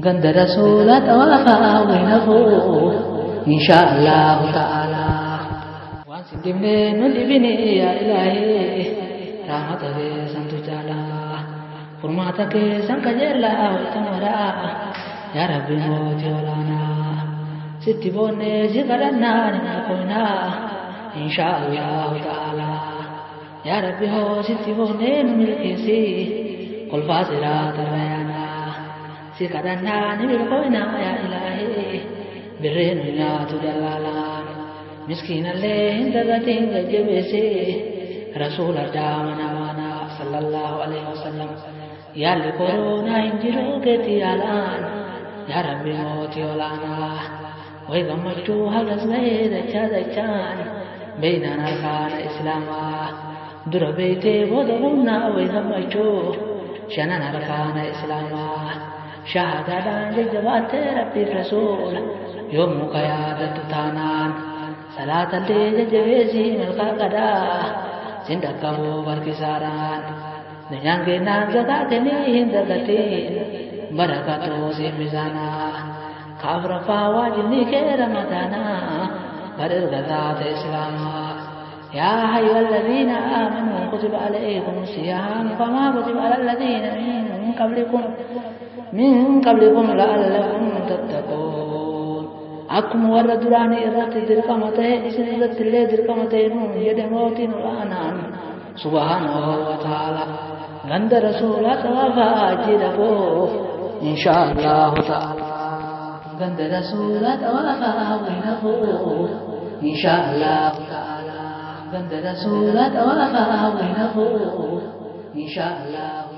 ganda rasulat awafaa waynafuu inshaallahu ta'ala waan si dhibne nu dhibine yaa ilaahi rahmata keesantu jaalaa furmaata keessan qajeelaa wayta maraa yaa rabbi mootii olaanaa sitti boonnee si kadhannaa ni milkoynaa inshaallahu ta'ala yaa rabbi hoo sitti boonnee nu milkeessi kolfaa siraata bayaanaa si kadhannaa ni milkoynaa yaa ilaahi birreen nyaatu dalaalaan miskiinallee hin dagatiin gajjabeesse rasuula daamana waanaa sallallahu alaihi wasallam yaalli koronaa hin jiru keetti yaalaan yaa rabbi mootii olaanaa way gammachuu hagas ga'ee dachaan beeynaan arkaana islaamaa dura beeytee booda humnaa way gammachuu shanan arkaana islaamaa shahadaadhaan jajjabaattee rabbiif rasuula yommuu ka yaadattu taanaan salaatallee jajjabeessii malkaa qadaa sin dhaqqabuu barkisaadhaan dunyaan kennaan zakaatenii hin dagatiin barakatoo simmisaanaa kaafraffaa waajibni kee ramadaanaa barerga taate islaamaa yaa ayyuha alladhiina aamanuu kutiba alaykum siyaamu kamaa kutiba ala alladhiina min qablikum la'allakum tattaquun akkuma warra duraanii irratti dirqama ta'e isin irratti illee dirqama ta'e nuun jedhe mootiin olaanaan subhaanahu wa ta'ala ganda rasuula tawaafaa jedhamuuf inshaallahu ta'ala ganda rasuula tawaafaa waynafuuf inshaallahu ta'ala ganda rasuula tawaafaa waynafuuf inshaallahu